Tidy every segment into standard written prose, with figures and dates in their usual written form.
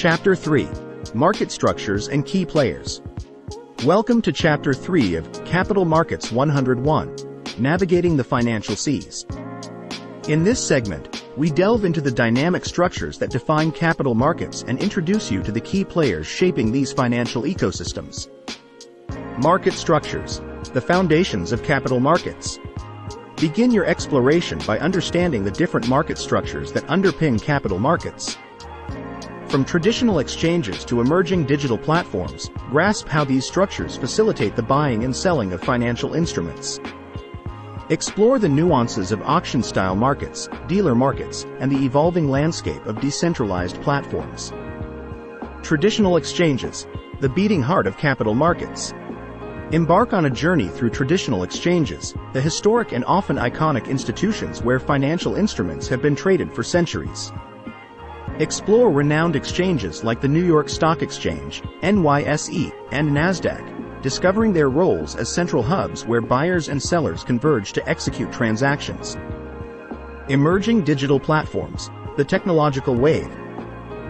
Chapter 3. Market Structures and Key Players. Welcome to Chapter 3 of Capital Markets 101, Navigating the Financial Seas. In this segment, we delve into the dynamic structures that define capital markets and introduce you to the key players shaping these financial ecosystems. Market structures, the foundations of capital markets. Begin your exploration by understanding the different market structures that underpin capital markets. From traditional exchanges to emerging digital platforms, grasp how these structures facilitate the buying and selling of financial instruments. Explore the nuances of auction-style markets, dealer markets, and the evolving landscape of decentralized platforms. Traditional exchanges, the beating heart of capital markets. Embark on a journey through traditional exchanges, the historic and often iconic institutions where financial instruments have been traded for centuries. Explore renowned exchanges like the New York Stock Exchange, NYSE, and Nasdaq, discovering their roles as central hubs where buyers and sellers converge to execute transactions. Emerging digital platforms, the technological wave.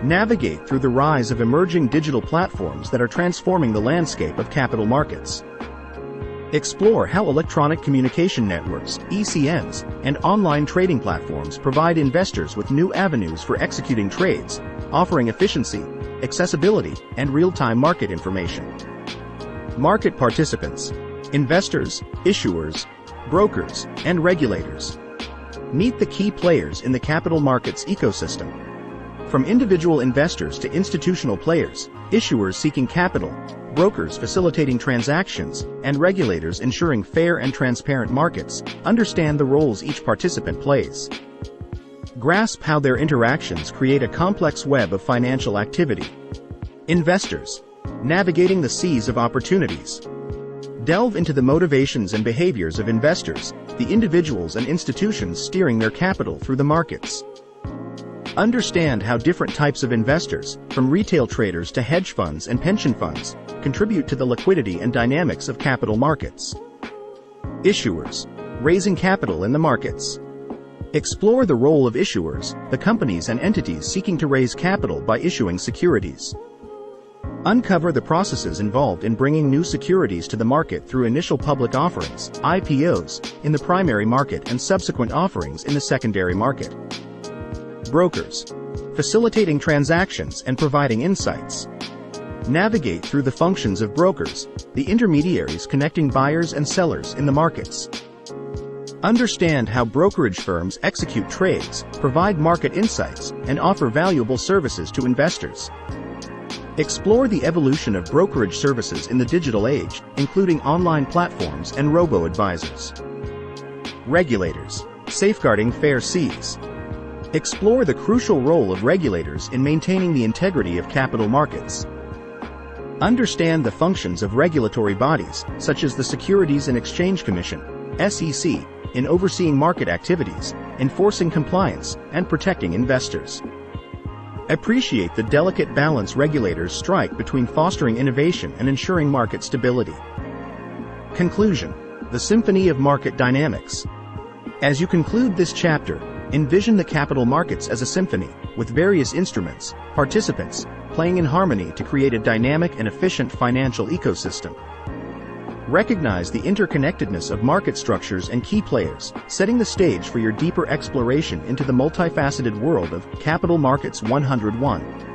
Navigate through the rise of emerging digital platforms that are transforming the landscape of capital markets. Explore how electronic communication networks, ECNs, and online trading platforms provide investors with new avenues for executing trades, offering efficiency, accessibility, and real-time market information. Market participants, investors, issuers, brokers, and regulators. Meet the key players in the capital markets ecosystem. From individual investors to institutional players, issuers seeking capital, brokers facilitating transactions, and regulators ensuring fair and transparent markets, understand the roles each participant plays. Grasp how their interactions create a complex web of financial activity. Investors, navigating the seas of opportunities. Delve into the motivations and behaviors of investors, the individuals and institutions steering their capital through the markets. Understand how different types of investors, from retail traders to hedge funds and pension funds, contribute to the liquidity and dynamics of capital markets. Issuers, raising capital in the markets. Explore the role of issuers, the companies and entities seeking to raise capital by issuing securities. Uncover the processes involved in bringing new securities to the market through initial public offerings, IPOs, in the primary market and subsequent offerings in the secondary market. Brokers, facilitating transactions and providing insights. Navigate through the functions of brokers, the intermediaries connecting buyers and sellers in the markets. Understand how brokerage firms execute trades, provide market insights, and offer valuable services to investors. Explore the evolution of brokerage services in the digital age, including online platforms and robo-advisors. Regulators, safeguarding fair seas. Explore the crucial role of regulators in maintaining the integrity of capital markets. Understand the functions of regulatory bodies, such as the Securities and Exchange Commission, SEC, in overseeing market activities, enforcing compliance, and protecting investors. Appreciate the delicate balance regulators strike between fostering innovation and ensuring market stability. Conclusion: the symphony of market dynamics. As you conclude this chapter, envision the capital markets as a symphony, with various instruments, participants, playing in harmony to create a dynamic and efficient financial ecosystem. Recognize the interconnectedness of market structures and key players, setting the stage for your deeper exploration into the multifaceted world of Capital Markets 101.